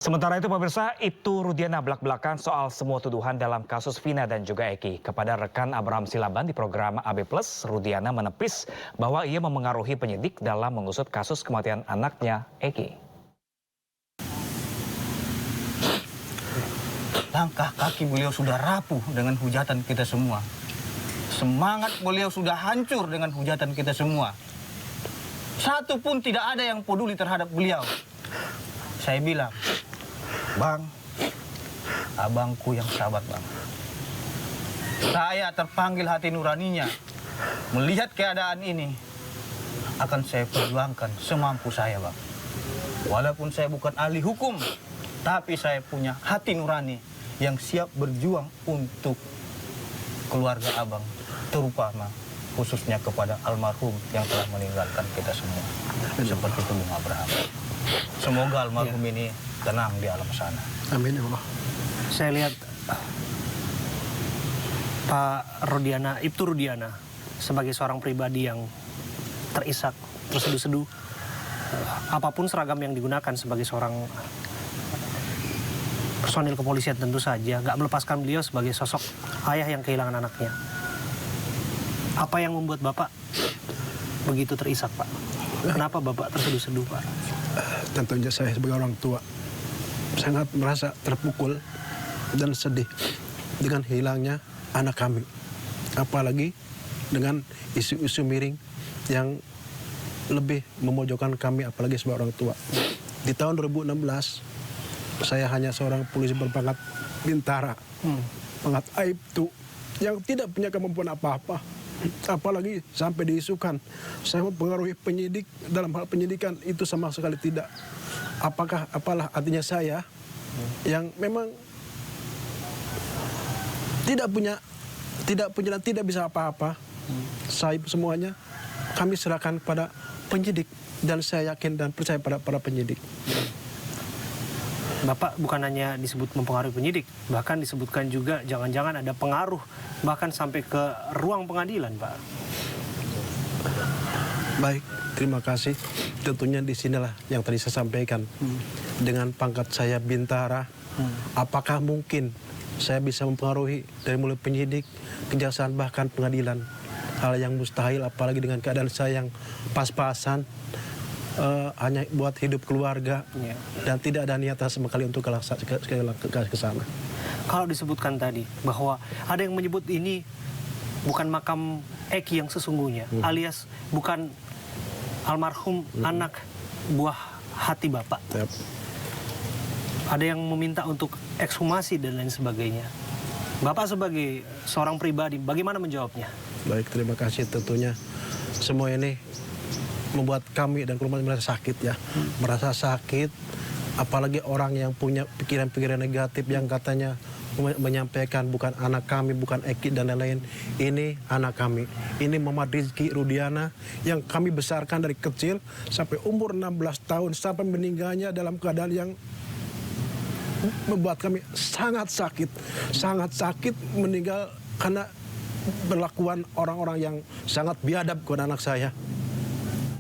Sementara itu pemirsa, Ibtu Rudiana belak-belakan soal semua tuduhan dalam kasus Vina dan juga Eki. Kepada rekan Abraham Silaban di program AB+, Rudiana menepis bahwa ia memengaruhi penyidik dalam mengusut kasus kematian anaknya Eki. Langkah kaki beliau sudah rapuh dengan hujatan kita semua. Semangat beliau sudah hancur dengan hujatan kita semua. Satu pun tidak ada yang peduli terhadap beliau. Saya bilang, Bang, abangku yang sahabat bang. Saya terpanggil hati nuraninya. Melihat keadaan ini, akan saya perjuangkan semampu saya bang. Walaupun saya bukan ahli hukum, tapi saya punya hati nurani yang siap berjuang untuk keluarga abang. Terutama khususnya kepada almarhum yang telah meninggalkan kita semua. Seperti itu Bung Abraham. Semoga almarhum ini tenang di alam sana. Amin ya Allah. Saya lihat Pak Rudiana, Ibtu Rudiana sebagai seorang pribadi yang terisak, terseduh-seduh. Apapun seragam yang digunakan sebagai seorang personil kepolisian tentu saja gak melepaskan beliau sebagai sosok ayah yang kehilangan anaknya. Apa yang membuat Bapak begitu terisak, Pak? Kenapa Bapak terseduh-seduh, Pak? Tentunya saya sebagai orang tua sangat merasa terpukul dan sedih dengan hilangnya anak kami. Apalagi dengan isu-isu miring yang lebih memojokkan kami, apalagi sebagai orang tua. Di tahun 2016, saya hanya seorang polisi berpangkat bintara, pangkat Aibtu, yang tidak punya kemampuan apa-apa. Apalagi sampai diisukan saya mempengaruhi penyidik dalam hal penyidikan, itu sama sekali tidak. Apalah artinya saya yang memang tidak punya dan tidak bisa apa-apa. Saya semuanya kami serahkan pada penyidik, dan saya yakin dan percaya pada para penyidik. Bapak bukan hanya disebut mempengaruhi penyidik, bahkan disebutkan juga jangan-jangan ada pengaruh, bahkan sampai ke ruang pengadilan, Pak. Baik, terima kasih. Tentunya di sinilah yang tadi saya sampaikan. Dengan pangkat saya bintara, apakah mungkin saya bisa mempengaruhi dari mulai penyidik, kejaksaan, bahkan pengadilan? Hal yang mustahil, apalagi dengan keadaan saya yang pas-pasan, hanya buat hidup keluarga, dan tidak ada niatan sama sekali untuk ke sana. Kalau disebutkan tadi bahwa ada yang menyebut ini bukan makam Eki yang sesungguhnya, alias bukan almarhum anak buah hati Bapak. Yep. Ada yang meminta untuk ekshumasi dan lain sebagainya. Bapak sebagai seorang pribadi, bagaimana menjawabnya? Baik, terima kasih. Tentunya semua ini membuat kami dan keluarga merasa sakit ya. Merasa sakit, apalagi orang yang punya pikiran-pikiran negatif yang katanya menyampaikan bukan anak kami, bukan Eki dan lain-lain. Ini anak kami. Ini Muhammad Rizky Rudiana yang kami besarkan dari kecil sampai umur 16 tahun sampai meninggalnya dalam keadaan yang membuat kami sangat sakit meninggal karena perlakuan orang-orang yang sangat biadab kepada anak saya.